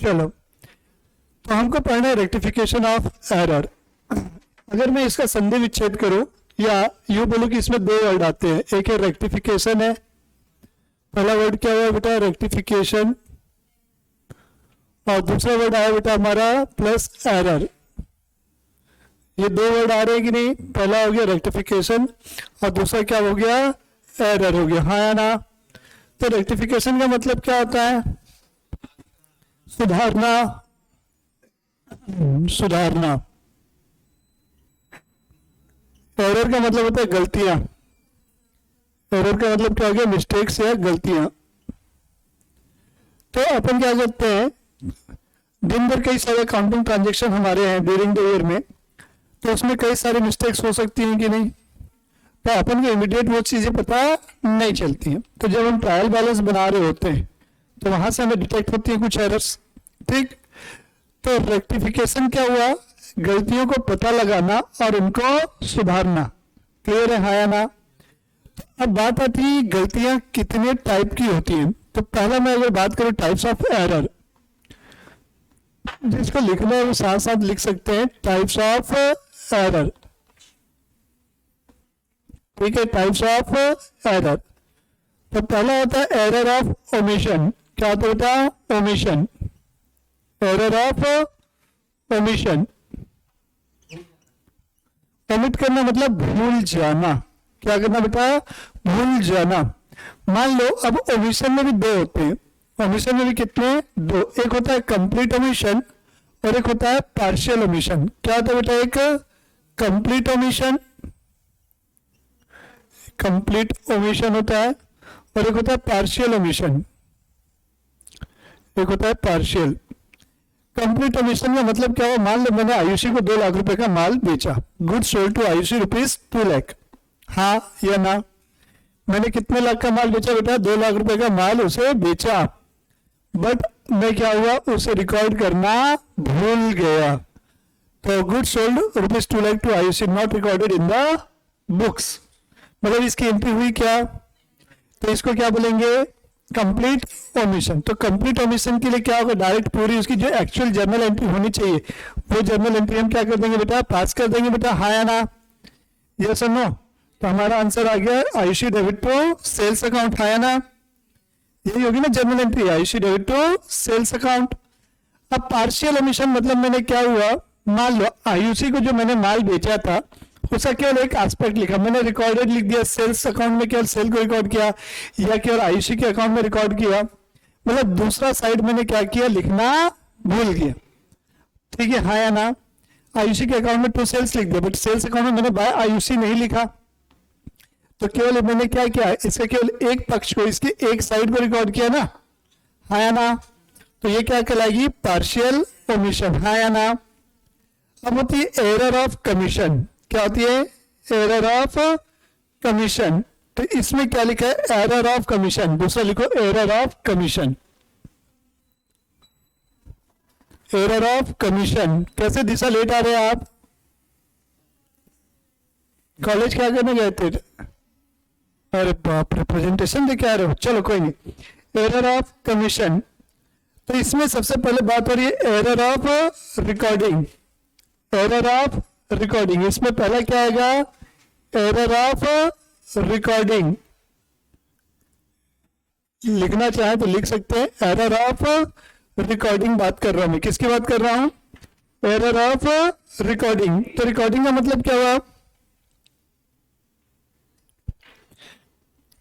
चलो, तो हमको पढ़ना है रेक्टिफिकेशन ऑफ एरर। अगर मैं इसका संधि विच्छेद करूं या यूं बोलूं कि इसमें दो वर्ड आते हैं, एक है रेक्टिफिकेशन है, पहला वर्ड क्या हुआ बेटा रेक्टिफिकेशन, और दूसरा वर्ड आया बेटा हमारा प्लस एरर। ये दो वर्ड आ रहे हैं कि नहीं? पहला हो गया रेक्टिफिकेशन और दूसरा क्या हो गया एरर हो गया, हाँ या ना? तो रेक्टिफिकेशन का मतलब क्या होता है? सुधारना, सुधारना। एरर का मतलब होता है गलतियां। एरर का मतलब क्या हो गया? मिस्टेक्स या गलतियां। तो अपन क्या करते हैं, दिन भर कई सारे अकाउंटिंग ट्रांजेक्शन हमारे हैं ड्यूरिंग द ईयर में, तो उसमें कई सारी मिस्टेक्स हो सकती हैं कि नहीं? तो अपन को इमीडिएट वो चीजें पता नहीं चलती हैं। तो जब हम ट्रायल बैलेंस बना रहे होते हैं तो वहां से हमें डिटेक्ट होती हैं कुछ एरर्स, ठीक? तो रेक्टिफिकेशन क्या हुआ? गलतियों को पता लगाना और उनको सुधारना। क्लियर है, हाँ या ना? अब बात आती है गलतियां कितने टाइप की होती हैं। तो पहला मैं अगर बात करूं टाइप्स ऑफ एरर, जिसको लिखना है वो साथ साथ लिख सकते हैं, टाइप्स ऑफ एरर। ठीक है, टाइप्स ऑफ एरर। तो पहला होता है एरर ऑफ ओमिशन। क्या होता है बेटा? Omission. Error of omission. Omit करना मतलब भूल जाना। क्या करना बेटा? भूल जाना। मान लो अब ओमिशन में भी दो होते हैं। ओमिशन में भी कितने? दो। एक होता है कंप्लीट ओमिशन और एक होता है पार्शियल ओमिशन। क्या होता है बेटा? एक कंप्लीट ओमिशन, कंप्लीट ओमिशन होता है, और एक होता है पार्शियल ओमिशन, एक होता है पार्शियल। कंप्लीट ओमिशन का मतलब क्या हुआ? मान लो मैंने आयुषी को 2 लाख रुपए का माल बेचा, good sold to Ayushi rupees 2 lakh, हाँ या ना? मैंने कितने लाख का माल बेचा बेटा? 2 लाख रुपए का माल उसे बेचा, बट मैं क्या हुआ? उसे रिकॉर्ड करना भूल गया। तो good sold rupees 2 lakh to Ayushi not recorded in the books, मतलब इसकी एंट्री हुई क्या? तो इसको क्या बोलेंगे? Complete omission. तो कंप्लीट ओमिशन के लिए क्या होगा? डायरेक्ट पूरी उसकी जो एक्चुअल जर्नल एंट्री होनी चाहिए वो जर्नल एंट्री हम क्या कर देंगे बेटा? पास कर देंगे बेटा, हाँ या ना? यस और नो? तो हमारा आंसर आ गया Ayushi debit to sales account, हाँ या ना? यही होगी ना journal entry, Ayushi debit to sales account. अब पार्शियल ओमिशन मतलब मैंने क्या हुआ? मान लो आयुषी को जो मैंने माल बेचा था उसका केवल एक एस्पेक्ट लिखा, मैंने रिकॉर्डेड लिख दिया, सेल्स अकाउंट में केवल सेल को रिकॉर्ड किया या केवल आयुषी के अकाउंट में रिकॉर्ड किया, मतलब दूसरा साइड मैंने क्या किया? लिखना भूल गया। ठीक है, हाँ या ना? आयुषी के अकाउंट में 2 सेल्स लिख दिया, बट सेल्स अकाउंट में मैंने बाय आयुषी नहीं लिखा, तो केवल मैंने क्या किया? इसका केवल एक पक्ष को, इसकी एक साइड को रिकॉर्ड किया ना, हाँ या ना? तो ये क्या कहलाएगी? पार्शियल ओमिशन, हाँ या ना? अब होती है एरर ऑफ कमीशन। क्या होती है? Error of commission. तो इसमें क्या लिखा है? Error of commission. दूसरा लिखो error of commission. Error of commission. कैसे दिशा लेट आ रहे हैं आप? कॉलेज क्या करने गए थे? अरे बाप रे, प्रेजेंटेशन लेके आ रहे हो? चलो कोई नहीं। एरर ऑफ कमीशन, तो इसमें सबसे पहले बात हो रही है error of recording. Error of recording, इसमें पहला क्या आएगा? Error of recording. लिखना चाहे तो लिख सकते हैं, एरर ऑफ रिकॉर्डिंग बात कर रहा हूं मैं। किसकी बात कर रहा हूं? Error of recording. तो रिकॉर्डिंग का मतलब क्या हुआ?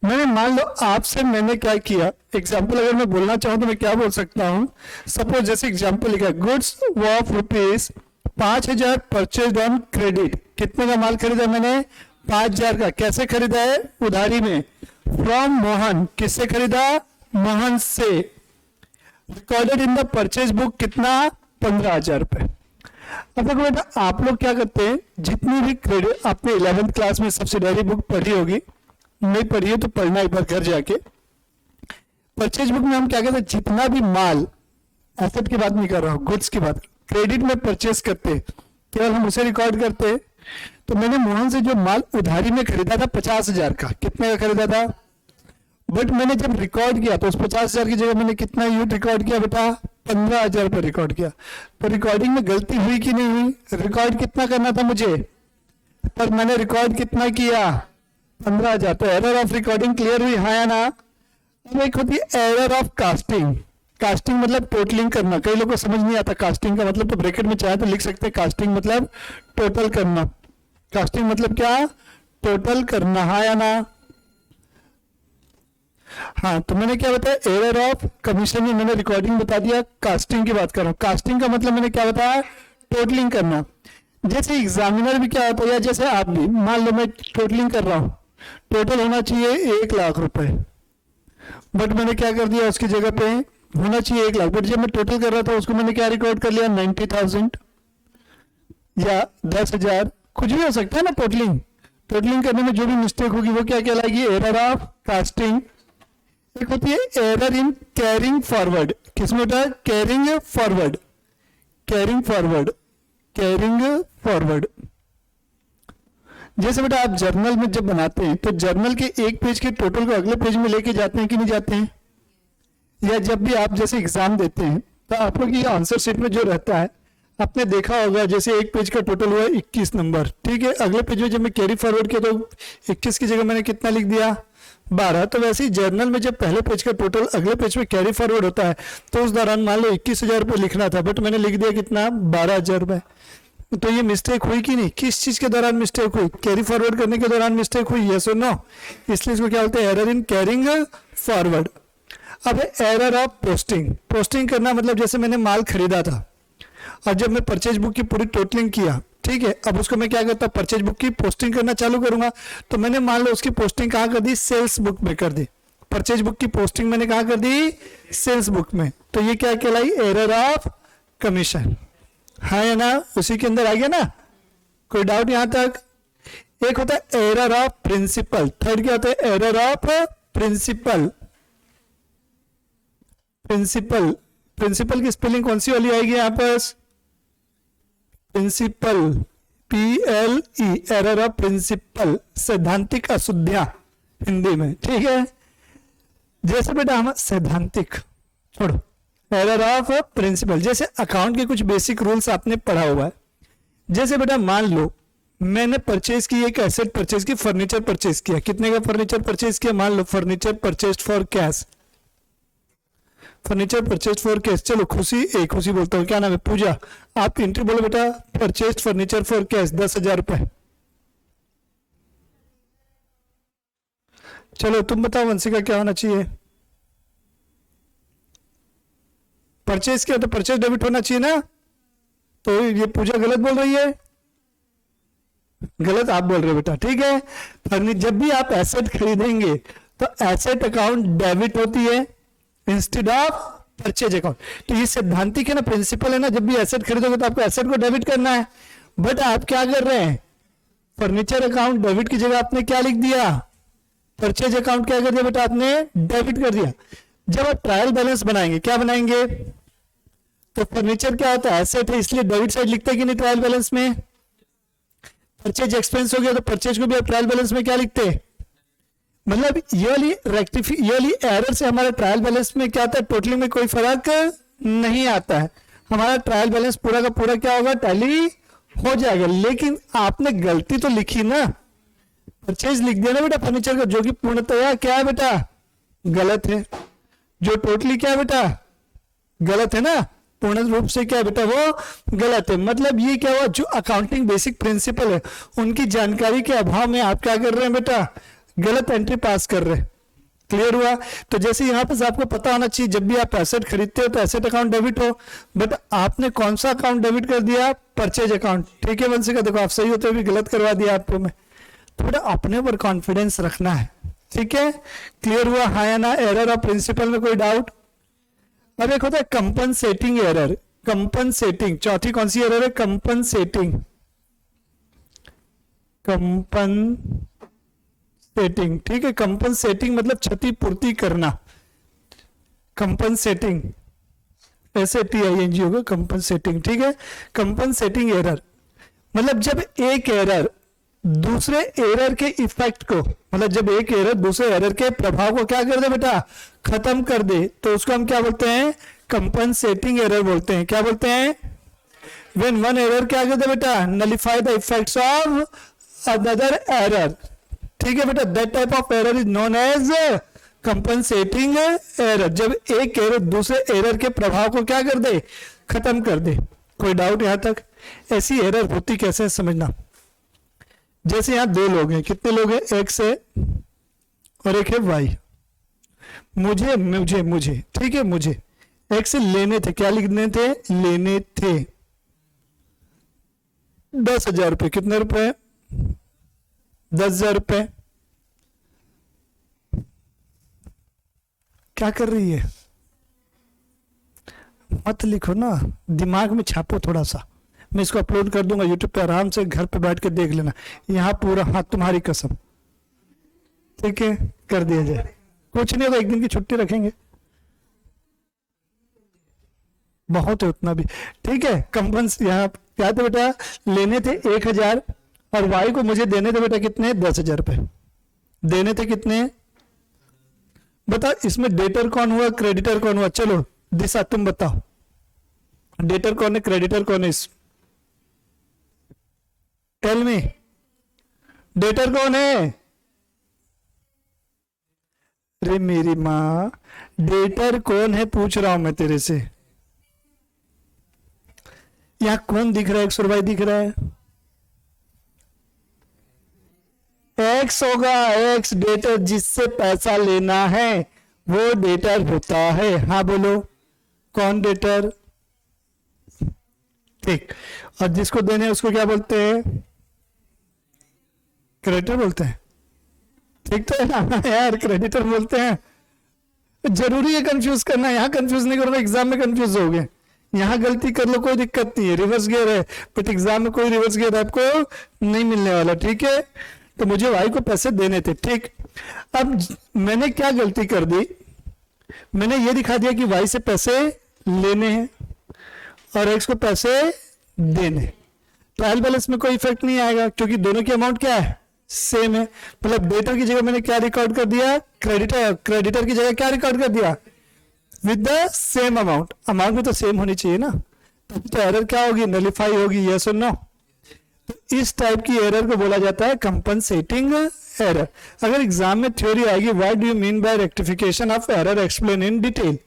मैंने मान लो आपसे मैंने क्या किया, एग्जाम्पल अगर मैं बोलना चाहूं तो मैं क्या बोल सकता हूं? सपोज जैसे एग्जाम्पल लिखा, goods of rupees 5,000 purchase on credit. कितने का माल खरीदा मैंने? 5,000 का। कैसे खरीदा है? उधारी में। फ्रॉम मोहन। किससे खरीदा? मोहन से। Recorded in the purchase book कितना? 15,000 रुपए। अब देखो बेटा, आप लोग क्या करते हैं, जितनी भी क्रेडिट आपने 11th क्लास में सब्सिडरी बुक पढ़ी होगी, नहीं पढ़ी है तो पढ़ना एक बार घर जाके। परचेज बुक में हम क्या कहते हैं? जितना भी माल, एसेट की बात नहीं कर रहा हूं, गुड्स की बात, क्रेडिट में परचेस करते केवल हम उसे रिकॉर्ड करते। तो मैंने मोहन से जो माल उधारी में खरीदा था 50,000 का, कितने का खरीदा था? बट मैंने जब रिकॉर्ड किया तो उस 50,000 की जगह मैंने कितना यूनिट रिकॉर्ड किया बेटा? 15,000 रुपये रिकॉर्ड किया। तो रिकॉर्डिंग में गलती हुई कि नहीं हुई? रिकॉर्ड कितना करना था मुझे, पर मैंने रिकॉर्ड कितना किया? 15,000। तो एरर ऑफ रिकॉर्डिंग क्लियर हुई, हाँ या ना? अब एक होती है एरर ऑफ कास्टिंग। कास्टिंग मतलब टोटलिंग करना। कई लोगों को समझ नहीं आता कास्टिंग का मतलब, तो ब्रैकेट में चाहे तो लिख सकते हैं कास्टिंग मतलब टोटल करना। कास्टिंग मतलब क्या? टोटल करना, हाँ या ना? हाँ, तो मैंने क्या बताया? एरर ऑफ कमीशन में मैंने रिकॉर्डिंग बता दिया। कास्टिंग की बात कर रहा हूँ। कास्टिंग का मतलब मैंने क्या बताया? टोटलिंग करना। जैसे एग्जामिनर भी क्या होता है, या जैसे आप भी, मान लो मैं टोटलिंग कर रहा हूँ, टोटल होना चाहिए 1,00,000 रुपए, बट मैंने क्या कर दिया, उसकी जगह पे होना चाहिए 1,00,000, बट जब मैं टोटल कर रहा था उसको मैंने क्या रिकॉर्ड कर लिया? 90,000 या 10,000, कुछ भी हो सकता है ना। टोटलिंग करने में जो भी मिस्टेक होगी वो क्या कहलाएगी? Error of casting. एक होती है एरर इन कैरिंग फॉरवर्ड। किसमें होता है? Carrying forward. जैसे बेटा आप जर्नल में जब बनाते हैं तो जर्नल के एक पेज के टोटल को अगले पेज में लेके जाते हैं कि नहीं जाते हैं? या जब भी आप जैसे एग्जाम देते हैं तो आप लोग ये आंसर शीट में जो रहता है, आपने देखा होगा, जैसे एक पेज का टोटल हुआ 21 नंबर, ठीक है, अगले पेज में जब मैं कैरी फॉरवर्ड किया तो 21 की जगह मैंने कितना लिख दिया? 12। तो वैसे ही जर्नल में जब पहले पेज का टोटल अगले पेज में कैरी फॉरवर्ड होता है तो उस दौरान मान लो 21,000 रुपये लिखना था, बट मैंने लिख दिया कितना? 12,000 रुपये। तो ये मिस्टेक हुई कि नहीं? किस चीज के दौरान मिस्टेक हुई? कैरी फॉरवर्ड करने के दौरान मिस्टेक हुई, यस और नो? इसलिए इसको क्या बोलते हैं? Error in carrying forward. अब एरर ऑफ पोस्टिंग करना मतलब जैसे मैंने माल खरीदा था और जब मैं परचेज बुक की पूरी टोटलिंग किया, ठीक है, अब उसको मैं क्या करता? परचेज बुक की पोस्टिंग करना चालू करूंगा। तो मैंने मान लो उसकी पोस्टिंग कहाँ कर दी? सेल्स बुक में कर दी। परचेज बुक की पोस्टिंग मैंने कहाँ कर दी? सेल्स बुक में। तो ये क्या कहलाई? एरर ऑफ कमीशन, हाँ या ना? उसी के अंदर आ गया ना? कोई डाउट यहां तक? एक होता है एरर ऑफ प्रिंसिपल। थर्ड क्या होता है? Error of principle. प्रिंसिपल की स्पेलिंग कौन सी वाली आएगी यहां पर? Principle, PLE, error of principle, सैद्धांतिक अशुद्धियां हिंदी में, ठीक है। जैसे बेटा हम सैद्धांतिक छोड़ो, एरर ऑफ प्रिंसिपल, जैसे अकाउंट के कुछ बेसिक रूल्स आपने पढ़ा हुआ है। जैसे बेटा मान लो मैंने परचेज की, एक एसेट परचेज की, फर्नीचर परचेज किया। कितने का फर्नीचर परचेज किया? मान लो furniture purchase for cash, furniture purchase for cash. चलो खुशी बोलता हूँ, क्या नाम है? पूजा। आप एंट्री बोलो बेटा, परचेज फर्नीचर फॉर कैश 10,000 रुपए। चलो तुम बताओ वंशिका, क्या होना चाहिए? परचेज किया तो परचेज डेबिट होना चाहिए ना? तो ये पूजा गलत बोल रही है, गलत आप बोल रहे हो बेटा, ठीक है। जब भी आप एसेट खरीदेंगे तो एसेट अकाउंट डेबिट होती है इंस्टेड ऑफ परचेज अकाउंट। तो ये सिद्धांतिक है ना, प्रिंसिपल है ना, जब भी एसेट खरीदोगे तो आपको एसेट को डेबिट करना है। बट आप क्या कर रहे हैं? फर्नीचर अकाउंट डेबिट की जगह आपने क्या लिख दिया? परचेज अकाउंट क्या कर दिया बेटा? आपने डेबिट कर दिया। जब आप ट्रायल बैलेंस बनाएंगे, क्या बनाएंगे? तो फर्नीचर क्या होता है? एसेट है, इसलिए डेबिट साइड लिखते हैं कि नहीं ट्रायल बैलेंस में? परचेज एक्सपेंस हो गया तो परचेज को भी आप ट्रायल बैलेंस में क्या लिखते हैं? मतलब ये वाली एरर से हमारा ट्रायल बैलेंस में क्या आता है? टोटलिंग में कोई फर्क नहीं आता है। हमारा ट्रायल बैलेंस पूरा का पूरा क्या होगा? टैली हो जाएगा। लेकिन आपने गलती तो लिखी ना, परचेज लिख दिया ना बेटा फर्नीचर का, जो कि पूर्णतया क्या है बेटा? गलत है। जो टोटली क्या है बेटा? गलत है ना, पूर्ण रूप से क्या है बेटा? वो गलत है। मतलब ये क्या हुआ? जो अकाउंटिंग बेसिक प्रिंसिपल है उनकी जानकारी के अभाव में आप क्या कर रहे हैं बेटा? गलत एंट्री पास कर रहे हैं। क्लियर हुआ? तो जैसे यहाँ पर आपको पता होना चाहिए, जब भी आप एसेट खरीदते हो तो एसेट अकाउंट डेबिट हो, बट आपने कौन सा अकाउंट डेबिट कर दिया? Purchase account. ठीक है वंशिका, देखो आप सही होते हुए भी गलत करवा दिया आपको मैं। तो बेटा अपने ऊपर कॉन्फिडेंस रखना है, ठीक है। क्लियर हुआ, हाँ या ना? एरर ऑफ प्रिंसिपल में कोई डाउट? अब एक होता है कंपनसेटिंग एरर। कंपनसेटिंग, चौथी कौन सी एरर है? कंपनसेटिंग। ठीक है, कंपनसेटिंग मतलब क्षतिपूर्ति करना। कंपनसेटिंग, SATING होगा कंपनसेटिंग, ठीक है। कंपनसेटिंग एरर मतलब जब एक एरर दूसरे एरर के इफेक्ट को, मतलब जब एक एरर दूसरे एरर के प्रभाव को क्या कर दे बेटा? खत्म कर दे, तो उसको हम क्या बोलते हैं? कंपनसेटिंग एरर बोलते हैं। क्या बोलते हैं? व्हेन वन एरर क्या कहते हैं बेटा? Nullify the effects of another error. ठीक है बेटा, that type of error is known as compensating error. जब एक एरर दूसरे एरर के प्रभाव को क्या कर दे? खत्म कर दे। कोई डाउट यहां तक? ऐसी एरर होती कैसे है समझना। जैसे यहां दो लोग हैं, कितने लोग हैं? एक्स है और एक है वाई। मुझे मुझे मुझे ठीक है, मुझे एक्स से लेने थे, क्या लिखने थे? लेने थे 10,000 रुपये। कितने रुपए? 10,000 रुपये। क्या कर रही है? मत लिखो ना, दिमाग में छापो थोड़ा सा। मैं इसको अपलोड कर दूंगा यूट्यूब पे, आराम से घर पे बैठ के देख लेना। यहाँ पूरा हाथ तुम्हारी कसम। ठीक है, कर दिया जाए। कुछ नहीं होगा, एक दिन की छुट्टी रखेंगे, बहुत है उतना भी। ठीक है, कंपन्स यहाँ क्या थे बेटा? लेने थे 1,000 और वाई को मुझे देने थे बेटा कितने? 10,000 रुपए देने थे। कितने बता? इसमें डेटर कौन हुआ, क्रेडिटर कौन हुआ? चलो दिशा तुम बताओ, डेटर कौन है, क्रेडिटर कौन है? इस टेल मी, डेटर कौन है? रे मेरी माँ, डेटर कौन है पूछ रहा हूं मैं तेरे से। यहां कौन दिख रहा है? एक्स और वाई दिख रहा है। एक्स होगा, एक्स डेटर, जिससे पैसा लेना है वो डेटर होता है। हाँ बोलो, कौन डेटर? ठीक। और जिसको देने हैं उसको क्या बोलते हैं? क्रेडिटर बोलते हैं। ठीक तो है ना यार, क्रेडिटर बोलते हैं। जरूरी है कंफ्यूज करना, यहाँ कंफ्यूज नहीं करोगे, एग्जाम में कंफ्यूज होगे। यहाँ गलती कर लो कोई दिक्कत नहीं है, रिवर्स गियर है, बट एग्जाम में कोई रिवर्स गियर आपको नहीं मिलने वाला। ठीक है, तो मुझे वाई को पैसे देने थे। ठीक, अब मैंने क्या गलती कर दी? मैंने ये दिखा दिया कि वाई से पैसे लेने हैं और एक्स को पैसे देने। ट्रायल बैलेंस में कोई इफेक्ट नहीं आएगा क्योंकि दोनों की अमाउंट क्या है? सेम है। मतलब डेटर की जगह मैंने क्या रिकॉर्ड कर दिया? क्रेडिटर। क्रेडिटर की जगह क्या रिकॉर्ड कर दिया? With the same amount. Amount भी तो सेम होनी चाहिए ना, तो एरर क्या होगी? नलिफाई होगी। यस और नो? तो इस टाइप की एरर को बोला जाता है कंपनसेटिंग एरर। अगर एग्जाम में थ्योरी आएगी, what do you mean by rectification of error, explain in detail,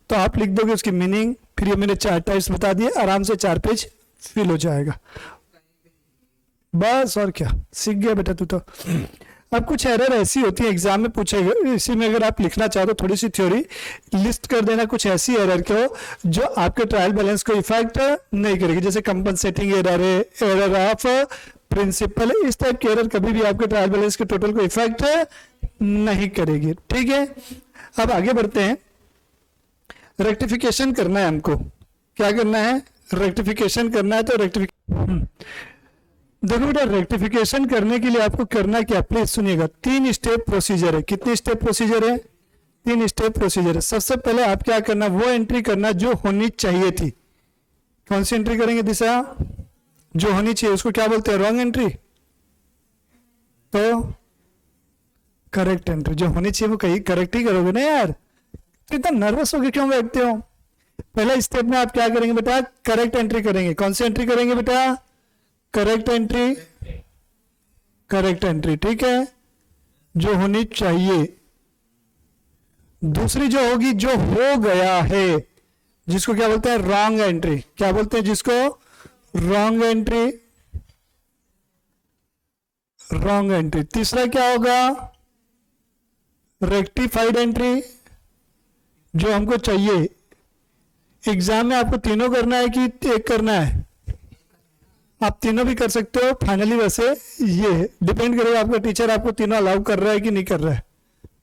तो आप लिख दोगे उसकी मीनिंग। फिर ये मैंने 4 टाइप्स बता दिए, आराम से 4 पेज फिल हो जाएगा। बस और क्या, सीख गया बेटा तू तो। अब कुछ एरर ऐसी होती है एग्जाम में पूछेगा, इसी में अगर आप लिखना चाहो तो थोड़ी सी थ्योरी लिस्ट कर देना। कुछ ऐसी एरर को जो आपके ट्रायल बैलेंस को इफेक्ट नहीं करेगी, जैसे कंपनसेटिंग एरर है, एरर ऑफ प्रिंसिपल है। इस टाइप की एरर कभी भी आपके ट्रायल बैलेंस के टोटल को इफेक्ट नहीं करेगी। ठीक है, अब आगे बढ़ते हैं। रेक्टिफिकेशन करना है हमको। क्या करना है? रेक्टिफिकेशन करना है। तो देखो बेटा, रेक्टिफिकेशन करने के लिए आपको करना क्या, प्लीज सुनिएगा। 3 स्टेप प्रोसीजर है। कितने स्टेप प्रोसीजर है? 3 स्टेप प्रोसीजर है। सबसे पहले आप क्या करना, वो एंट्री करना जो होनी चाहिए थी। कौन सी एंट्री करेंगे दिशा? जो होनी चाहिए उसको क्या बोलते हैं? Wrong entry. तो करेक्ट एंट्री जो होनी चाहिए वो कहीं करेक्ट ही करोगे ना यार। तो इतना नर्वस होके क्यों बैठते हो? पहला स्टेप में आप क्या करेंगे बेटा? करेक्ट एंट्री करेंगे। कौन सी एंट्री करेंगे बेटा? Correct entry. करेक्ट एंट्री, ठीक है, जो होनी चाहिए। दूसरी जो होगी, जो हो गया है, जिसको क्या बोलते हैं? Wrong entry. क्या बोलते हैं जिसको? Wrong entry. Wrong entry. तीसरा क्या होगा? रेक्टिफाइड एंट्री, जो हमको चाहिए। एग्जाम में आपको तीनों करना है कि एक करना है? आप तीनों भी कर सकते हो। फाइनली वैसे ये डिपेंड करेगा आपका टीचर आपको तीनों अलाउ कर रहा है कि नहीं कर रहा है।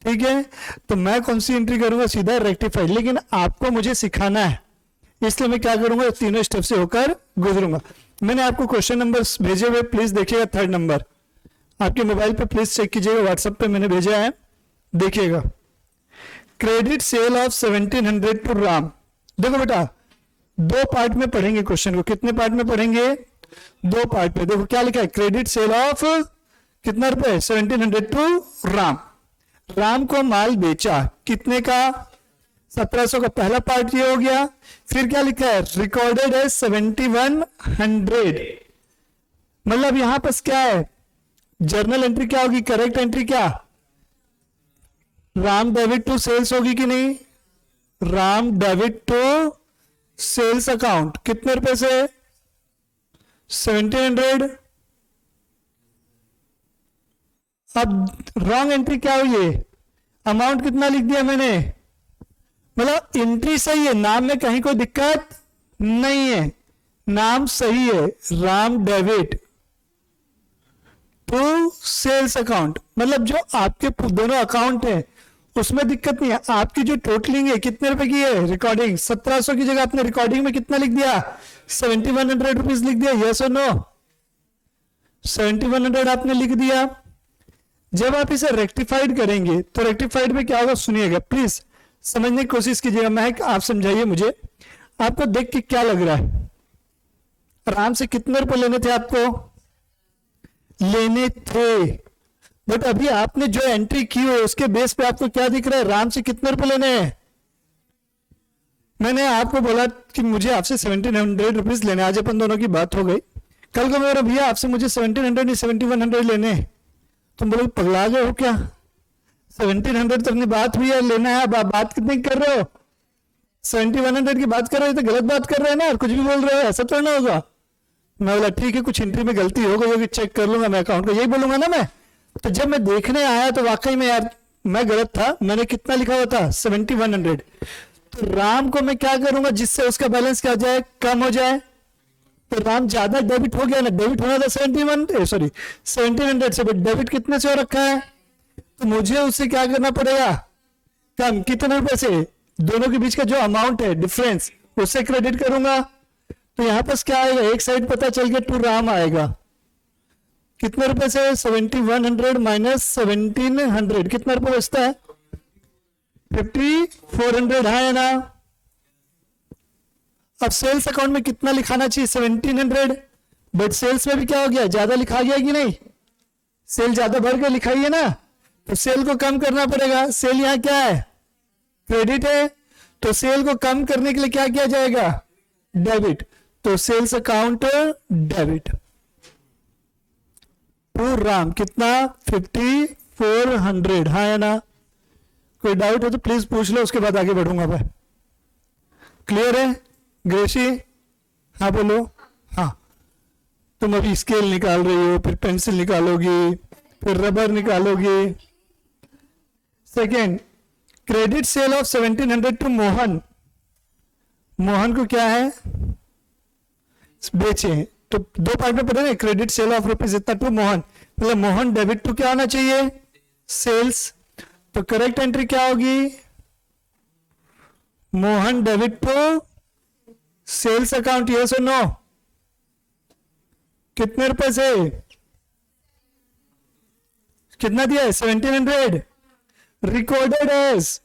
ठीक है, तो मैं कौन सी एंट्री करूंगा? सीधा रेक्टिफाइड। लेकिन आपको मुझे सिखाना है, इसलिए मैं क्या करूंगा? तीनों स्टेप से होकर गुजरूंगा। मैंने आपको क्वेश्चन नंबर भेजे हुए, प्लीज देखिएगा। 3rd नंबर आपके मोबाइल पे प्लीज चेक कीजिएगा, व्हाट्सएप पे मैंने भेजा है, देखिएगा। Credit sale of 1700 to Ram. देखो बेटा, 2 पार्ट में पढ़ेंगे क्वेश्चन को। कितने पार्ट में पढ़ेंगे? 2 पार्ट में। देखो क्या लिखा है? क्रेडिट सेल ऑफ कितना रुपए? 1700 टू राम। राम को माल बेचा कितने का? 1700 का पहला पार्ट ये हो गया। फिर क्या लिखा है, रिकॉर्डेड है 7100, मतलब यहां पर क्या है, जर्नल एंट्री क्या होगी, करेक्ट एंट्री क्या, राम डेबिट टू सेल्स होगी कि नहीं, Ram debit to sales account, कितने रुपए से, 1700। अब रॉन्ग एंट्री क्या हुई है, अमाउंट कितना लिख दिया मैंने, मतलब एंट्री सही है, नाम में कहीं कोई दिक्कत नहीं है, नाम सही है, Ram debit to sales account, मतलब जो आपके दोनों अकाउंट है उसमें दिक्कत नहीं है। आपकी जो टोटलिंग है कितने रुपए की है, रिकॉर्डिंग 1700 की जगह आपने रिकॉर्डिंग में कितना लिख दिया, 7100 रुपीज लिख दिया, यस और नो, 7100 आपने लिख दिया। जब आप इसे रेक्टिफाइड करेंगे तो रेक्टिफाइड में क्या होगा, सुनिएगा प्लीज, समझने की कोशिश कीजिएगा, मैं आप समझाइए मुझे, आपको देख के क्या लग रहा है, आराम से कितने रुपए लेने थे आपको, लेने थे, बट अभी आपने जो एंट्री की है उसके बेस पे आपको क्या दिख रहा है, राम से कितने रुपए लेने हैं। मैंने आपको बोला कि मुझे आपसे 1700 रुपीज लेने, आज अपन दोनों की बात हो गई, कल को मेरा भैया आपसे मुझे 1700 नहीं 7100 लेने हैं, तुम बोलोगे पगला गए हो क्या, 1700 तक की बात हुई है, लेना है, अब आप बात कितनी कर रहे हो, 7100 की बात कर रहे हो, तो गलत बात कर रहे हैं ना, और कुछ भी बोल रहे हो, ऐसा तो ना होगा। मैं बोला ठीक है, कुछ एंट्री में गलती हो गई होगी, चेक कर लूंगा मैं अकाउंट को, यही बोलूंगा ना मैं। तो जब मैं देखने आया तो वाकई में यार मैं गलत था, मैंने कितना लिखा हुआ था, 7100। तो राम को मैं क्या करूंगा जिससे उसका बैलेंस क्या हो जाए, कम हो जाए, तो राम ज्यादा डेबिट हो गया ना, डेबिट होना था 1700 से, बट डेबिट कितने से हो रखा है, तो मुझे उससे क्या करना पड़ेगा, कम, कितने रुपए से, दोनों के बीच का जो अमाउंट है डिफरेंस उससे क्रेडिट करूंगा। तो यहां पर क्या आएगा, एक साइड पता चल गया टू राम आएगा, कितने रुपए से, 7100 माइनस 1700, कितना रुपए बचता है, 5400, है ना। अब सेल्स अकाउंट में कितना लिखाना चाहिए, 1700, बट सेल्स में भी क्या हो गया, ज्यादा लिखा गया कि नहीं, सेल ज्यादा भर के लिखाई है ना, तो सेल को कम करना पड़ेगा, सेल यहां क्या है, क्रेडिट है, तो सेल को कम करने के लिए क्या किया जाएगा, डेबिट, तो sales account debit to Ram, कितना 5400, हाँ है ना। कोई डाउट हो तो प्लीज पूछ लो, उसके बाद आगे बढ़ूंगा मैं। क्लियर है ग्रेसी, हाँ बोलो, हाँ। तुम अभी स्केल निकाल रही हो, फिर पेंसिल निकालोगी, फिर रबर निकालोगी। Second, credit sale of 1700 to Mohan, Mohan को क्या है, बेचे, तो दो पार्ट में पढ़े ना, क्रेडिट सेल ऑफ रुपीज इतना टू मोहन, मतलब मोहन डेबिट टू क्या होना चाहिए, सेल्स, तो करेक्ट एंट्री क्या होगी, Mohan debit to sales account, yes और नो, कितने रुपए से, कितना दिया है, 1700, रिकॉर्डेड एज,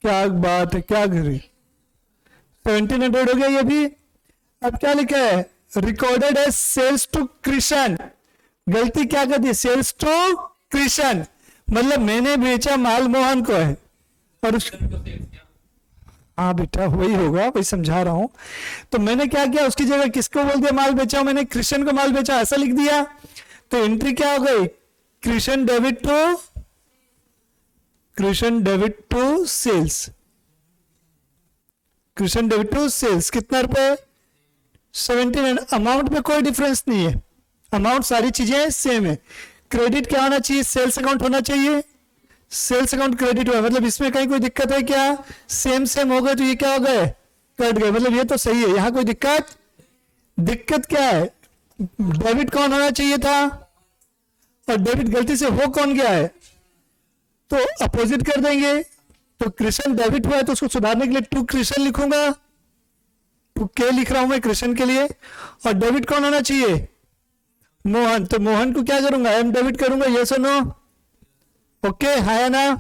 क्या बात है, क्या करें, 1700 हो गया ये भी। अब क्या लिखा है, recorded as sales to Krishna, गलती क्या कर दी, सेल्स टू कृष्ण, मतलब मैंने बेचा माल मोहन को है, और उस हाँ बेटा वही होगा, वही समझा रहा हूं। तो मैंने क्या किया, उसकी जगह किसको बोल दिया माल बेचा, मैंने कृष्ण को माल बेचा, ऐसा लिख दिया, तो एंट्री क्या हो गई, Krishna debit to sales, Krishna debit to sales, कितना रुपए, 1700, अमाउंट में कोई डिफरेंस नहीं है, अमाउंट सारी चीजें सेम है। क्रेडिट क्या होना चाहिए, सेल्स अकाउंट होना चाहिए, सेल्स अकाउंट क्रेडिट हुआ, मतलब इसमें कहीं कोई दिक्कत है क्या, सेम हो गए, तो ये क्या हो गए, कट गए, मतलब ये तो सही है, यहां कोई दिक्कत क्या है, डेबिट कौन होना चाहिए था, और डेबिट गलती से हो कौन गया है, तो अपोजिट कर देंगे, तो कृष्ण डेबिट हुआ है तो उसको सुधारने के लिए टू कृष्ण लिखूंगा, टू के लिख रहा हूं मैं कृष्ण के लिए, और डेबिट कौन होना चाहिए, मोहन, तो मोहन को क्या करूंगा, एम डेबिट करूंगा, यस और नो, ओके है ना।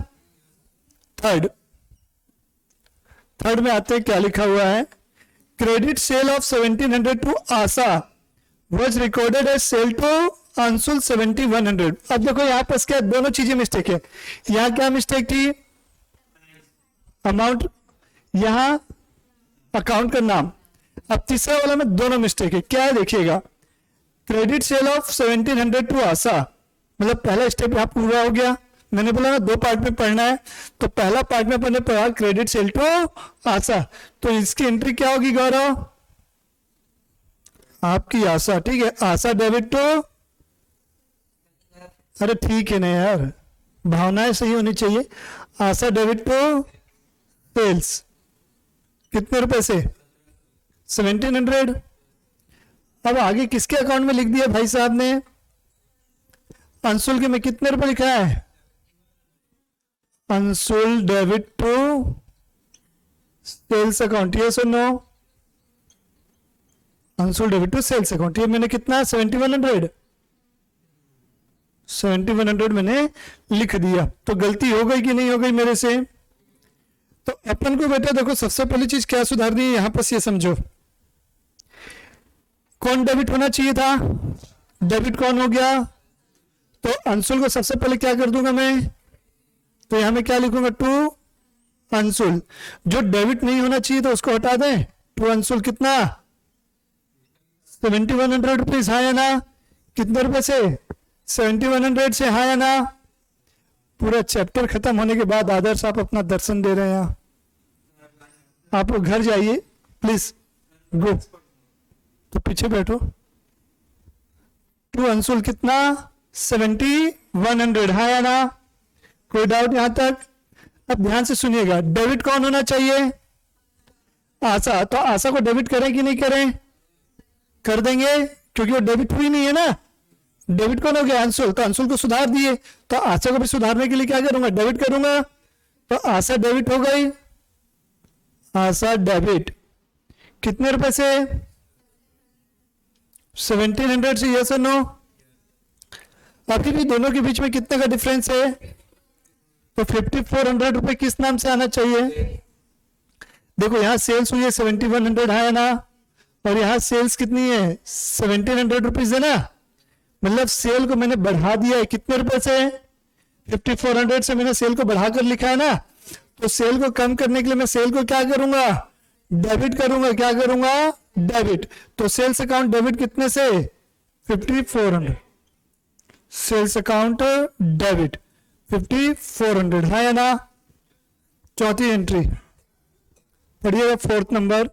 थर्ड में आते हैं, क्या लिखा हुआ है, credit sale of 1700 to Asha was recorded as sale to Anshul 7100। अब देखो यहाँ पर क्या दोनों चीजें मिस्टेक है, यहाँ क्या मिस्टेक थी, अमाउंट, यहां अकाउंट का नाम। अब तीसरा वाला में दोनों मिस्टेक है। क्या है देखिएगा, क्रेडिट सेल ऑफ 1700 टू आशा, मतलब पहला स्टेप यहां पूरा हो गया। मैंने बोला ना 2 पार्ट में पढ़ना है, तो पहला पार्ट में अपन ने पढ़ा क्रेडिट सेल टू आशा, तो इसकी एंट्री क्या होगी गौरव? आपकी आशा, ठीक है, आशा डेबिट टू, अरे ठीक है ना यार, भावनाएं सही होनी चाहिए। आशा डेबिट टू सेल्स, कितने रुपए से? 1700। अब आगे किसके अकाउंट में लिख दिया भाई साहब ने? अंशुल के में कितने रुपए लिखा है? Anshul debit to sales account, ये सुनो, Anshul debit to sales account, ये मैंने कितना 7100 मैंने लिख दिया। तो गलती हो गई कि नहीं हो गई मेरे से? तो अपन को बेटा देखो सबसे पहली चीज क्या सुधारनी है यहां पर, ये समझो, कौन डेबिट होना चाहिए था? डेबिट कौन हो गया? तो अंशुल को सबसे पहले क्या कर दूंगा मैं? तो यहां में क्या लिखूंगा? टू अंशुल। जो डेबिट नहीं होना चाहिए तो उसको हटा दें। टू अंशुल कितना? 7100 रुपीज, हाँ या ना? कितने रुपए से? 7100 से, हाँ या ना? पूरा चैप्टर खत्म होने के बाद आदर्श आप अपना दर्शन दे रहे हैं। आप लोग घर जाइए प्लीज, गो, तो पीछे बैठो। टू अंशुल कितना? 7100, हाँ या ना? कोई डाउट यहां तक? अब ध्यान से सुनिएगा, डेबिट कौन होना चाहिए? आशा। तो आशा को डेबिट करें कि नहीं करें? कर देंगे, क्योंकि वो डेबिट हुई नहीं है ना। डेबिट कौन हो गया? अंशुल। तो अंशुल को सुधार दिए, तो आशा को भी सुधारने के लिए क्या करूंगा? डेबिट करूंगा। तो आशा डेबिट हो गई, आशा डेबिट। कितने रुपए से? 1700 से, यस और नो? अभी भी दोनों के बीच में कितने का डिफरेंस है? तो 5400 रुपए किस नाम से आना चाहिए? देखो यहां सेल्स हुई है 7100, है ना? और यहां सेल्स कितनी है? 1700 रुपीज है ना? मतलब सेल को मैंने बढ़ा दिया है कितने रुपए से? 5400 से मैंने सेल को बढ़ाकर लिखा है ना। तो सेल को कम करने के लिए मैं सेल को क्या करूंगा? डेबिट करूंगा। क्या करूंगा? डेबिट। तो सेल्स अकाउंट डेबिट कितने से? 5400। सेल्स अकाउंट डेबिट 5400, है या ना? चौथी एंट्री पढ़िएगा, 4th नंबर,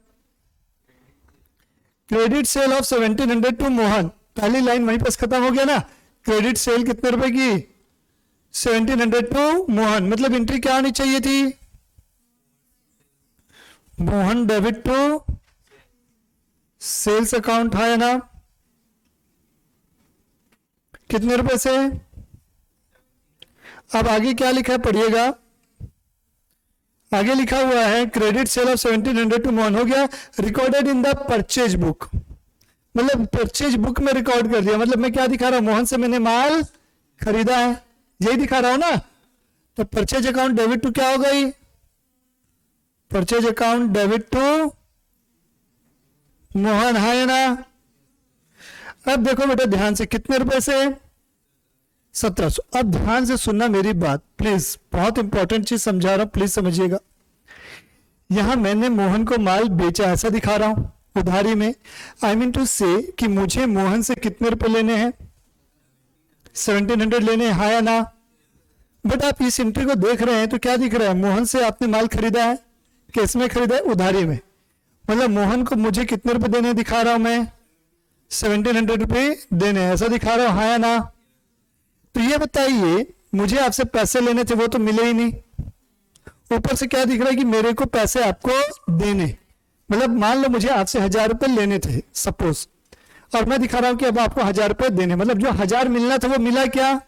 credit sale of 1700 to Mohan. पहली लाइन वहीं पर खत्म हो गया ना। क्रेडिट सेल कितने रुपए की? 1700 टू मोहन, मतलब एंट्री क्या आनी चाहिए थी? Mohan debit to sales account, है ना? कितने रुपए से? अब आगे क्या लिखा है पढ़िएगा। आगे लिखा हुआ है credit sale of 1700 to Mohan, हो गया recorded in the purchase book, मतलब परचेज बुक में रिकॉर्ड कर दिया। मतलब मैं क्या दिखा रहा हूं? मोहन से मैंने माल खरीदा है, यही दिखा रहा हूं ना। तो परचेज अकाउंट डेबिट टू क्या हो गई? Purchase account debit to Mohan, है ना? अब देखो बेटा ध्यान से, कितने रुपए से? 1700। अब ध्यान से सुनना मेरी बात प्लीज, बहुत इंपॉर्टेंट चीज समझा रहा हूं, प्लीज समझिएगा। यहां मैंने मोहन को माल बेचा ऐसा दिखा रहा हूं उधारी में। आई मीन टू से कि मुझे मोहन से कितने रुपए लेने हैं? 1700 लेने हैं, हाँ या ना? बट आप इस एंट्री को देख रहे हैं तो क्या दिख रहा है? मोहन से आपने माल खरीदा है, किस में खरीदा है? उधारी में। मतलब मोहन को मुझे कितने रुपए देने दिखा रहा हूं मैं? 1700 रुपए देने, ऐसा दिखा रहा हूं, हाँ या ना? तो ये बताइए, मुझे आपसे पैसे लेने थे, वो तो मिले ही नहीं। ऊपर से क्या दिख रहा है कि मेरे को पैसे आपको देने, मतलब मान लो मुझे आपसे 1000 रुपए लेने थे सपोज, और मैं दिखा रहा हूं कि अब आपको 1000 रुपए देने, मतलब जो 1000 मिलना था वो मिला क्या?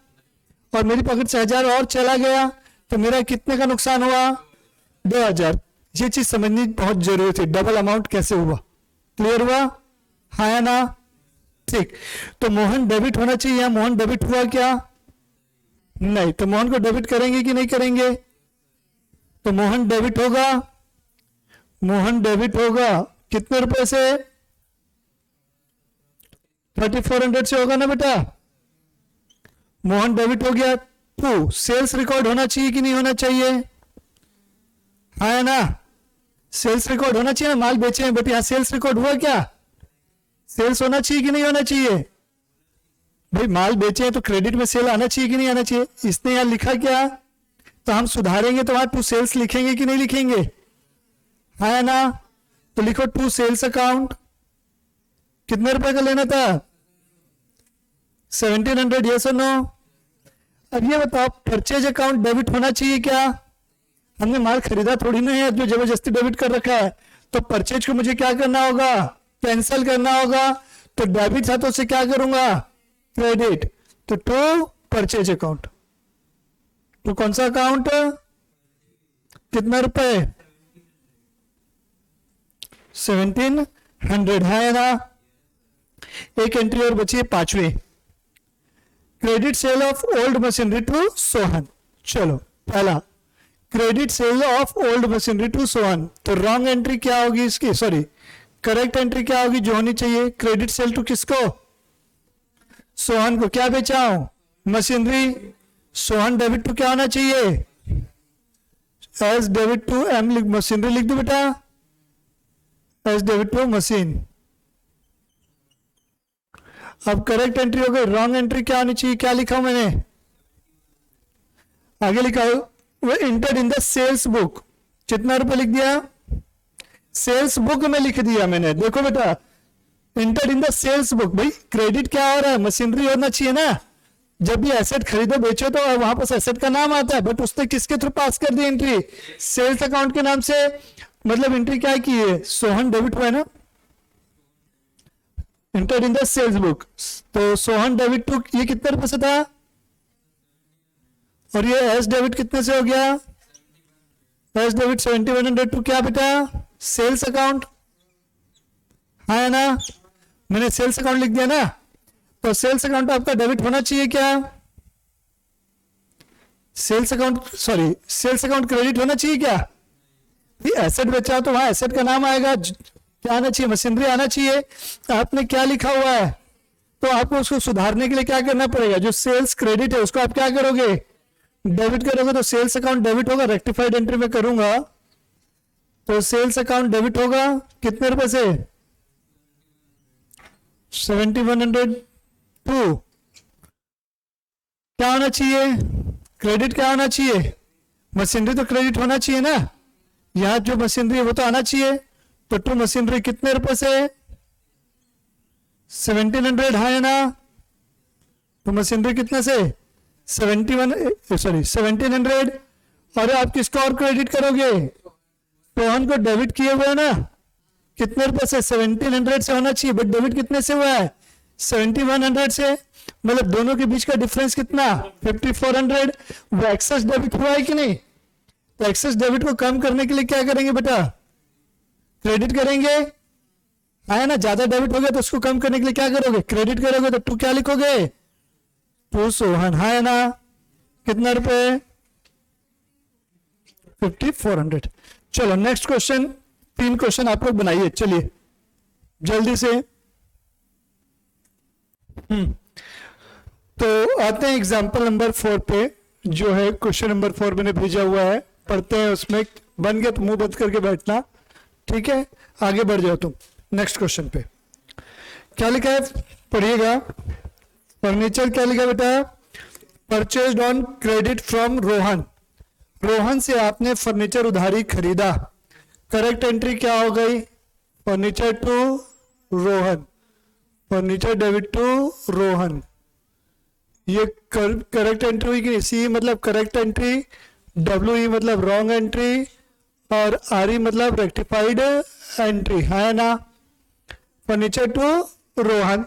और मेरी पॉकेट से 1000 और चला गया, तो मेरा कितने का नुकसान हुआ? 2000। ये चीज समझनी बहुत जरूरी थी, डबल अमाउंट कैसे हुआ? क्लियर हुआ, हाँ या ना? ठीक। तो मोहन डेबिट होना चाहिए, या मोहन डेबिट हुआ क्या? नहीं। तो मोहन को डेबिट करेंगे कि नहीं करेंगे? तो मोहन डेबिट होगा, मोहन डेबिट होगा कितने रुपए से? 3400 से होगा ना बेटा? मोहन डेबिट हो गया। टू सेल्स रिकॉर्ड होना चाहिए कि नहीं होना चाहिए? हाँ या ना? सेल्स रिकॉर्ड होना चाहिए ना, माल बेचे हैं, बट यहाँ सेल्स रिकॉर्ड हुआ क्या? सेल्स होना चाहिए कि नहीं होना चाहिए? भाई माल बेचे हैं तो क्रेडिट में सेल आना चाहिए कि नहीं आना चाहिए? इसने यहाँ लिखा क्या? तो हम सुधारेंगे तो वहां टू सेल्स लिखेंगे कि नहीं लिखेंगे? है ना? तो लिखो टू सेल्स अकाउंट। कितने रुपए का लेना था? 1700, यस और नो? अब ये बताओ, परचेज अकाउंट डेबिट होना चाहिए क्या? हमने माल खरीदा थोड़ी ना है जो जबरदस्ती डेबिट कर रखा है। तो परचेज को मुझे क्या करना होगा? कैंसिल करना होगा। तो डेबिट था तो उसे क्या करूंगा? क्रेडिट। तो टू परचेज अकाउंट। तो कौन सा अकाउंट? कितना रुपए? 1700, है ना? एक एंट्री और बची है, 5वीं। Credit sale of old machinery to Sohan. चलो पहला, credit sale of old machinery to Sohan. तो रॉन्ग एंट्री क्या होगी इसकी? सॉरी, करेक्ट एंट्री क्या होगी जो होनी चाहिए? क्रेडिट सेल टू किसको? सोहन को। क्या बेचा हूं? मशीनरी। सोहन डेबिट टू क्या होना चाहिए? As debit to M machinery लिख दो बेटा, एज डेबिट टू मशीन। अब करेक्ट एंट्री हो गई। रॉन्ग एंट्री क्या होनी चाहिए? क्या लिखा हूं मैंने? आगे लिखा हो वो entered in the sales book. कितना रुपए लिख दिया? सेल्स बुक में लिख दिया मैंने। देखो बेटा, entered in the sales book. भाई क्रेडिट क्या हो रहा है? मशीनरी होना चाहिए ना। जब भी एसेट खरीदो बेचो तो वहां पर एसेट का नाम आता है, बट उसने किसके थ्रू पास कर दी एंट्री? सेल्स अकाउंट के नाम से। मतलब एंट्री क्या की है? सोहन डेबिट हुआ है ना, entered in the sales book. तो सोहन डेबिट टू ये कितने रुपए से था? और ये एस डेबिट कितने से हो गया? एस डेबिट 7100 टू क्या बेटा? सेल्स अकाउंट, है ना? मैंने सेल्स अकाउंट लिख दिया ना। तो सेल्स अकाउंट आपका डेबिट होना चाहिए क्या? Sales account, sorry, sales account credit होना चाहिए क्या? एसेट बेचा तो वहां एसेट का नाम आएगा। क्या आना चाहिए? मशीनरी आना चाहिए। आपने क्या लिखा हुआ है? तो आपको उसको सुधारने के लिए क्या करना पड़ेगा? जो सेल्स क्रेडिट है उसको आप क्या करोगे? डेबिट करोगे। तो सेल्स अकाउंट डेबिट होगा। रेक्टिफाइड एंट्री में करूंगा तो सेल्स अकाउंट डेबिट होगा कितने रुपए से? 7102। क्या होना चाहिए? क्रेडिट क्या होना चाहिए? मशीनरी तो क्रेडिट होना चाहिए ना। यहां जो मशीनरी है वो तो आना चाहिए। तो टू मशीनरी कितने रुपए से? 1700, है ना? तो मशीनरी कितने से? 1700। और आप किसको और क्रेडिट करोगे? सोहन को डेबिट किए हुए ना। कितने रुपए से? 1700 से होना चाहिए, बट डेबिट कितने से हुआ है? 7100 से। मतलब दोनों के बीच का डिफरेंस कितना? 5400। वो एक्सेस डेबिट हुआ है कि नहीं? तो एक्सेस डेबिट को कम करने के लिए क्या करेंगे बेटा? क्रेडिट करेंगे, है ना? ज्यादा डेबिट हो गया तो उसको कम करने के लिए क्या करोगे? क्रेडिट करोगे। तो टू क्या लिखोगे? टू सोहन, है ना? कितना रुपए? 5400। चलो नेक्स्ट क्वेश्चन। 3 क्वेश्चन आप लोग बनाइए, चलिए जल्दी से। तो आते हैं एग्जाम्पल नंबर 4 पे, जो है क्वेश्चन नंबर 4 मैंने भेजा हुआ है। पढ़ते हैं, उसमें बन गया तो मुंह बंद करके बैठना, ठीक है? आगे बढ़ जाओ तुम नेक्स्ट क्वेश्चन पे। क्या लिखा है? पढ़िएगा। फर्नीचर क्या लिखा बेटा? Purchased on credit from Rohan. Rohan से आपने फर्नीचर उधारी खरीदा। करेक्ट एंट्री क्या हो गई? Furniture to Rohan, furniture debit to Rohan. ये करेक्ट एंट्री हुई कि सी मतलब करेक्ट एंट्री, डब्ल्यू ई मतलब रॉन्ग एंट्री, और आर ई मतलब रेक्टिफाइड एंट्री, है ना? Furniture to Rohan.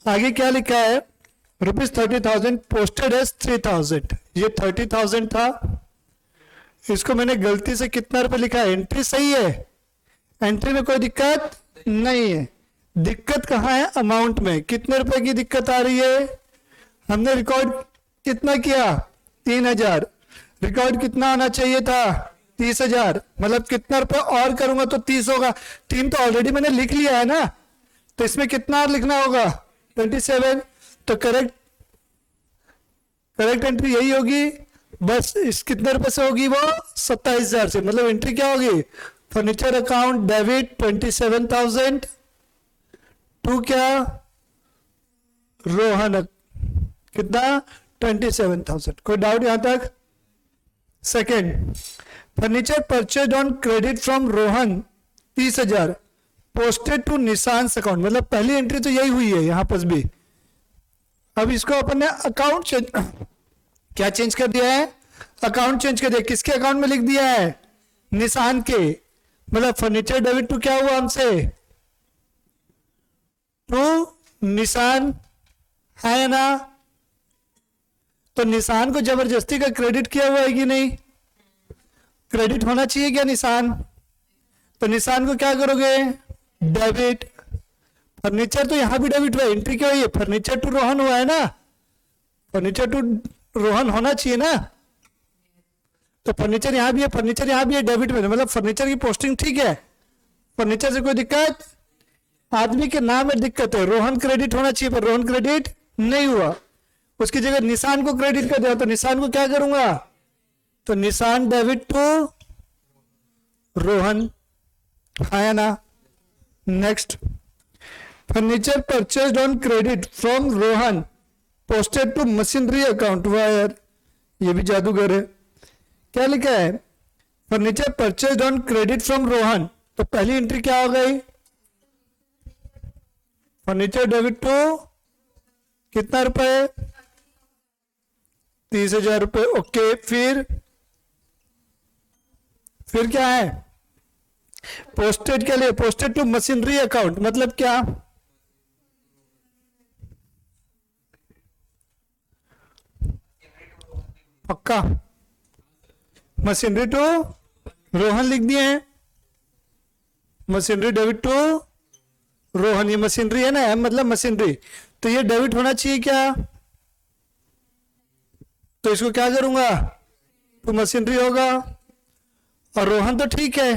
आगे क्या लिखा है? ₹30,000 पोस्टेड एज 3000। ये 30,000 था, इसको मैंने गलती से कितना रुपए लिखा है? एंट्री सही है, एंट्री में कोई दिक्कत नहीं है। दिक्कत कहाँ है? अमाउंट में। कितने रुपए की दिक्कत आ रही है? हमने रिकॉर्ड कितना किया? 3000। रिकॉर्ड कितना आना चाहिए था? 30,000। मतलब कितना रुपए और करूंगा तो 30 होगा। 3 तो ऑलरेडी मैंने लिख लिया है ना, तो इसमें कितना और लिखना होगा? 27। तो करेक्ट एंट्री यही होगी। बस इस कितने रुपए से होगी वो 27,000 से, मतलब एंट्री क्या होगी, फर्नीचर अकाउंट डेबिट 27,000 टू क्या रोहन, कितना 27,000। कोई डाउट यहां तक? Second, furniture purchase on credit from Rohan 30,000 posted to Nishan account, मतलब पहली एंट्री तो यही हुई है यहां पर भी। अब इसको अपन ने अकाउंट चेंज, क्या चेंज कर दिया है, अकाउंट चेंज कर दिया। किसके अकाउंट में लिख दिया है, निशान के, मतलब फर्नीचर डेबिट टू क्या हुआ हमसे, टू निशान, है ना। तो निशान को जबरदस्ती का क्रेडिट किया हुआ है कि नहीं, क्रेडिट होना चाहिए क्या निशान, तो निशान को क्या करोगे, डेबिट। फर्नीचर तो यहां भी डेबिट हुआ, एंट्री क्या हुई है, फर्नीचर टू रोहन हुआ है ना, फर्नीचर टू रोहन होना चाहिए ना। तो फर्नीचर यहां भी है, फर्नीचर यहां भी है डेबिट में, मतलब फर्नीचर की पोस्टिंग ठीक है, फर्नीचर से कोई दिक्कत, आदमी के नाम में दिक्कत है, रोहन क्रेडिट होना चाहिए पर रोहन क्रेडिट नहीं हुआ, उसकी जगह निशान को क्रेडिट कर दिया, तो निशान को क्या करूंगा, तो निशान डेबिट टू रोहन, है ना। Next, furniture purchased on credit from Rohan posted to machinery account, वायर, ये भी जादूगर है। क्या लिखा है, furniture purchased on credit from Rohan, तो पहली एंट्री क्या हो गई, फर्नीचर डेबिट टू कितना रुपए, 30,000 रुपए, ओके। फिर क्या है, पोस्टेड के लिए, पोस्टेड टू मशीनरी अकाउंट, मतलब क्या, पक्का मशीनरी टू रोहन लिख दिए हैं, मशीनरी डेबिट टू रोहन, ये मशीनरी है ना, एम मतलब मशीनरी, तो ये डेबिट होना चाहिए क्या, तो इसको क्या करूंगा, तो मशीनरी होगा, और रोहन तो ठीक है,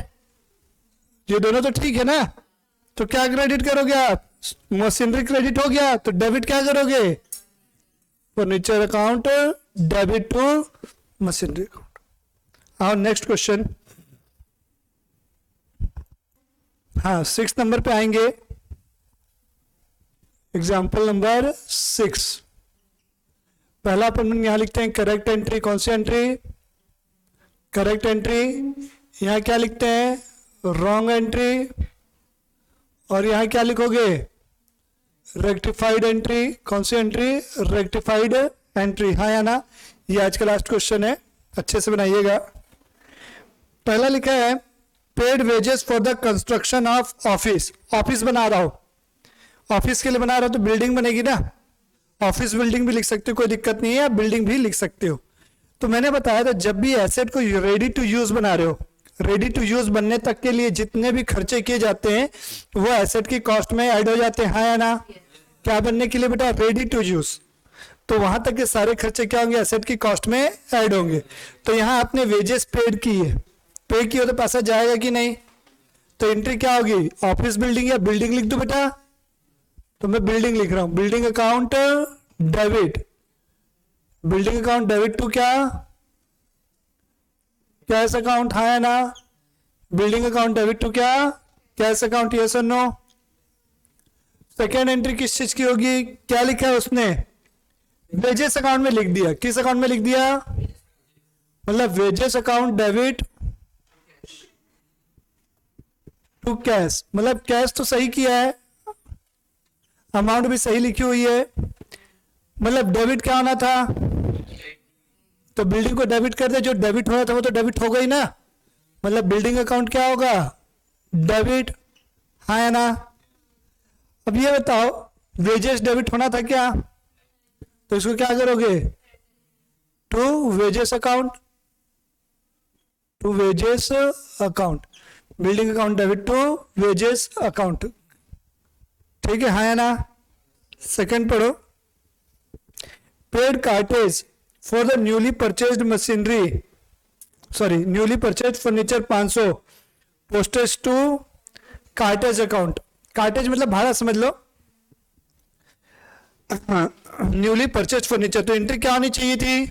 ये दोनों तो ठीक है ना, तो क्या क्रेडिट करोगे आप, मशीनरी क्रेडिट हो गया, तो डेबिट क्या करोगे, furniture account debit to machinery account. आओ नेक्स्ट क्वेश्चन, हाँ 6 नंबर पे आएंगे, एग्जाम्पल नंबर 6। पहला अपन यहां लिखते हैं करेक्ट एंट्री, कौन सी एंट्री, करेक्ट एंट्री, यहां क्या लिखते हैं रॉन्ग एंट्री, और यहां क्या लिखोगे रेक्टिफाइड एंट्री, कौन सी एंट्री, रेक्टिफाइड एंट्री, हाँ या ना। ये आज का लास्ट क्वेश्चन है, अच्छे से बनाइएगा। पहला लिखा है paid wages for the construction of office, office बना रहा हो, ऑफिस के लिए बना रहा हो तो बिल्डिंग बनेगी ना, ऑफिस बिल्डिंग भी लिख सकते हो, कोई दिक्कत नहीं है, आप बिल्डिंग भी लिख सकते हो। तो मैंने बताया था जब भी एसेट को रेडी टू यूज बना रहे हो, रेडी टू यूज बनने तक के लिए जितने भी खर्चे किए जाते हैं वो एसेट की कॉस्ट में ऐड हो जाते हैं, हाँ या ना। क्या बनने के लिए बेटा, रेडी टू यूज, तो वहां तक के सारे खर्चे क्या होंगे, एसेट की कॉस्ट में ऐड होंगे। तो यहां आपने वेजेस पेड की है, पे की हो तो पैसा जाएगा कि नहीं, तो एंट्री क्या होगी, ऑफिस बिल्डिंग या बिल्डिंग लिख दो बेटा, तो मैं बिल्डिंग लिख रहा हूं, building account debit, building account debit to क्या, कैश अकाउंट, हाँ या ना। बिल्डिंग अकाउंट डेबिट टू क्या, कैश अकाउंट, यस और नो। सेकेंड एंट्री किस चीज की होगी, क्या लिखा है उसने, वेजेस अकाउंट में लिख दिया, किस अकाउंट में लिख दिया, मतलब wages account debit to cash, मतलब कैश तो सही किया है, अमाउंट भी सही लिखी हुई है, मतलब डेबिट क्या होना था, तो बिल्डिंग को डेबिट कर दे, जो डेबिट होना था वो तो डेबिट हो गई ना, मतलब बिल्डिंग अकाउंट क्या होगा, डेबिट, हाँ या ना। अब ये बताओ वेजेस डेबिट होना था क्या, तो इसको क्या करोगे, to wages account, to wages account, building account debit to wages account, ठीक है, हाँ या ना। सेकंड पढ़ो, paid cartage for the newly purchased machinery, sorry newly purchased furniture 500 postage to cartage account, cartage मतलब भाड़ा समझ लो, न्यूली परचेज फर्नीचर, तो एंट्री क्या होनी चाहिए थी,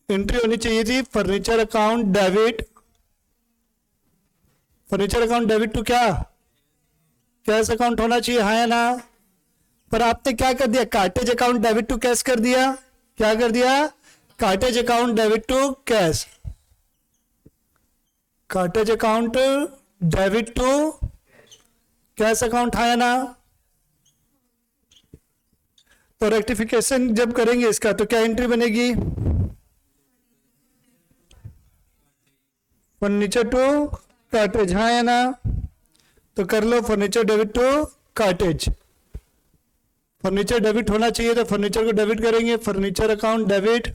एंट्री होनी चाहिए थी furniture account debit, furniture account debit to क्या, कैश अकाउंट होना चाहिए, हाँ या ना। पर आपने क्या कर दिया, cartage account debit to cash कर दिया। क्या कर दिया, cartage account debit to cash, cartage account debit to cash account, हाँ या ना। तो रेक्टिफिकेशन जब करेंगे इसका तो क्या एंट्री बनेगी, फर्नीचर टू कार्टेज, हाँ या ना। तो कर लो furniture debit to cartage, furniture debit होना चाहिए तो फर्नीचर को डेबिट करेंगे, फर्नीचर अकाउंट डेबिट,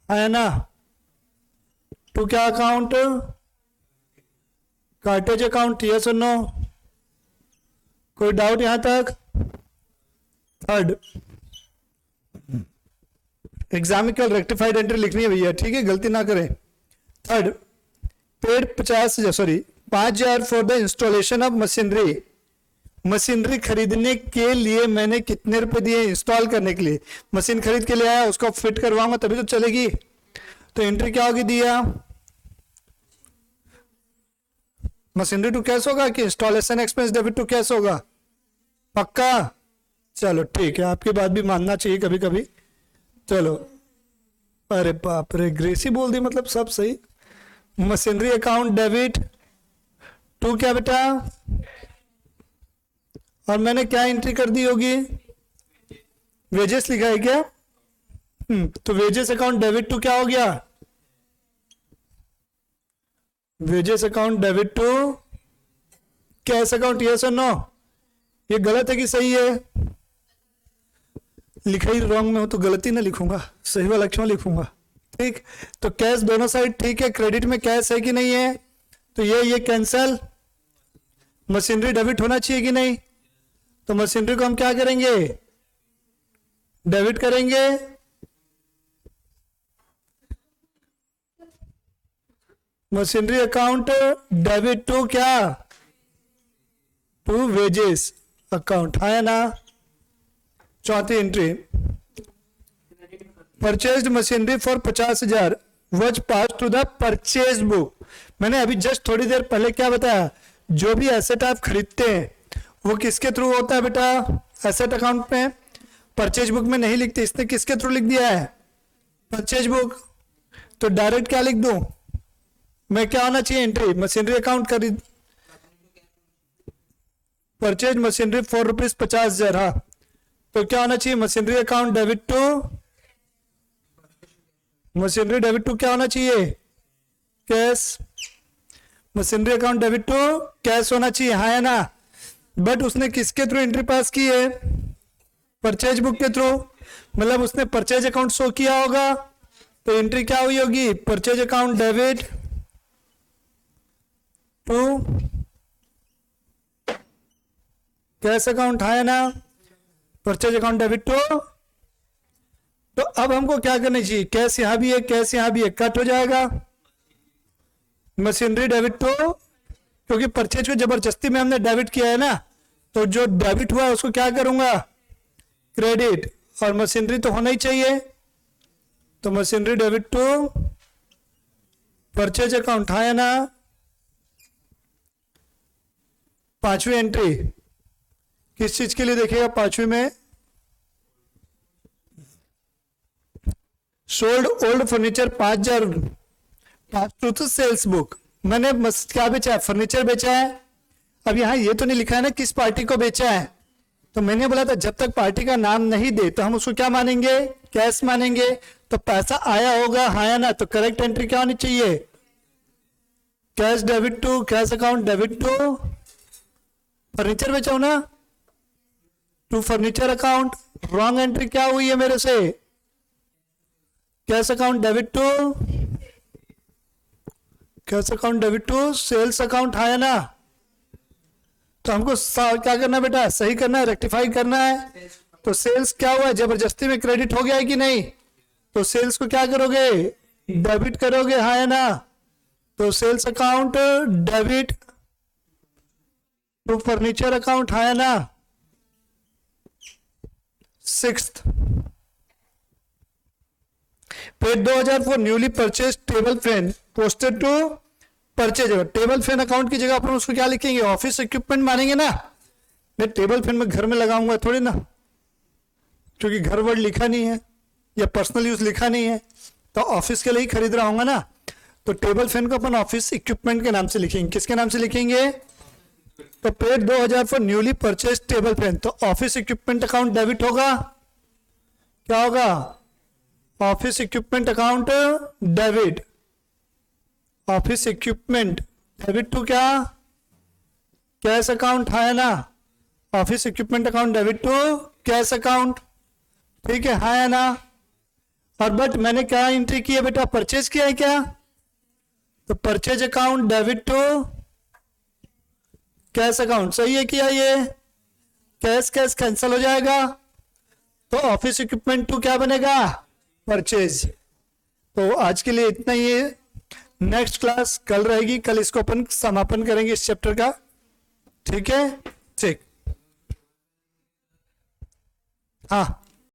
है ना, टू क्या अकाउंट, कार्टेज अकाउंट, यस और नो, कोई डाउट यहां तक। थर्ड एग्जाम में केवल रेक्टिफाइड एंट्री लिखनी है भैया, ठीक है, गलती ना करें। Third, paid 5,000 for the installation of machinery, machinery खरीदने के लिए मैंने कितने रुपए दिए इंस्टॉल करने के लिए, मशीन खरीद के लिए आया, उसको फिट करवाऊंगा तभी तो चलेगी। तो एंट्री क्या होगी, दिया मशीनरी टू कैश होगा कि installation expense debit to cash होगा, पक्का। चलो ठीक है, आपकी बात भी मानना चाहिए कभी कभी। चलो, अरे बाप रे, ग्रेसी बोल दी, मतलब सब सही। मशीनरी अकाउंट डेबिट टू क्या बेटा, और मैंने क्या एंट्री कर दी होगी, वेजेस लिखा है क्या, तो वेजेस अकाउंट डेबिट टू क्या हो गया, wages account debit to cash account, yes और नो। ये गलत है कि सही है, लिखा ही रॉन्ग में हो तो गलती ना लिखूंगा, सही वाला क्यों लिखूंगा, ठीक। तो कैश दोनों साइड ठीक है, क्रेडिट में कैश है कि नहीं है, तो ये कैंसल, मशीनरी डेबिट होना चाहिए कि नहीं, तो मशीनरी को हम क्या करेंगे, डेबिट करेंगे, मशीनरी अकाउंट डेबिट टू क्या, टू वेजेस अकाउंट, है ना। चौथी entry, purchased machinery for 50,000 was pass to the purchase book. मैंने अभी जस्ट थोड़ी देर पहले क्या बताया, जो भी एसेट आप खरीदते हैं वो किसके थ्रू होता है बेटा, एसेट अकाउंट में, परचेज बुक में नहीं लिखते, इसने किसके थ्रू लिख दिया है, परचेज बुक। तो डायरेक्ट क्या लिख दूं मैं, क्या होना चाहिए एंट्री, मशीनरी अकाउंट खरीद, परचेज मशीनरी फॉर ₹50,000, हाँ, तो क्या होना चाहिए, machinery account debit to, machinery debit to क्या होना चाहिए, cash, machinery account debit to cash होना चाहिए, हाँ या ना। बट उसने किसके थ्रू एंट्री पास की है, परचेज बुक के थ्रू, मतलब उसने परचेज अकाउंट शो किया होगा, तो एंट्री क्या हुई होगी, purchase account debit to cash account, हाँ या ना, परचेज अकाउंट डेबिट टू। तो अब हमको क्या करना चाहिए, कैश यहां भी है, कैश यहां भी है, कट हो जाएगा, मशीनरी डेबिट टू, क्योंकि परचेज को जबरदस्ती में हमने डेबिट किया है ना, तो जो डेबिट हुआ है उसको क्या करूंगा, क्रेडिट, और मशीनरी तो होना ही चाहिए, तो machinery debit to purchase account, हाँ या ना। पांचवी एंट्री किस चीज के लिए देखिएगा, पांचवी में sold old furniture 5,000 pass to sales book, मैंने क्या बेचा है, फर्नीचर बेचा है। अब यहाँ ये तो नहीं लिखा है ना किस पार्टी को बेचा है, तो मैंने बोला था जब तक पार्टी का नाम नहीं दे तो हम उसको क्या मानेंगे, कैश मानेंगे, तो पैसा आया होगा, हाँ या ना। तो करेक्ट एंट्री क्या होनी चाहिए, cash debit to cash account debit to, furniture बेचा ना, to furniture account. Wrong entry क्या हुई है मेरे से, cash account debit to, cash account debit to sales account, है ना। तो हमको क्या करना है बेटा, सही करना है, रेक्टिफाई करना है। तो सेल्स क्या हुआ, जबरदस्ती में क्रेडिट हो गया है कि नहीं, तो सेल्स को क्या करोगे, डेबिट करोगे, हाँ है ना। तो sales account debit to furniture account, है ना। Sixth, paid 2000 for newly purchase table fan posted to purchase. Table fan account की जगह अपन उसको क्या लिखेंगे, ऑफिस इक्विपमेंट मानेंगे ना। मैं टेबल फैन में घर में लगाऊंगा थोड़ी ना, क्योंकि घर वर्ड लिखा नहीं है या पर्सनल यूज लिखा नहीं है, तो ऑफिस के लिए ही खरीद रहा हूंगा ना। तो टेबल फैन को अपन ऑफिस इक्विपमेंट के नाम से लिखेंगे। किसके नाम से लिखेंगे, तो paid 2000 for newly purchase table fan, तो ऑफिस इक्विपमेंट अकाउंट डेबिट होगा। क्या होगा, office equipment account debit, office equipment debit to क्या, कैश अकाउंट है ना। Office equipment account debit to cash account, ठीक है, हाँ या ना। और बट मैंने क्या एंट्री की है बेटा, परचेज किया है क्या, तो purchase account debit to cash account, सही है किया ये। कैश कैश कैंसिल हो जाएगा, तो ऑफिस इक्विपमेंट टू क्या बनेगा, परचेज। तो आज के लिए इतना ही है, नेक्स्ट क्लास कल रहेगी, कल इसको अपन समापन करेंगे इस चैप्टर का, ठीक है, ठीक, हाँ।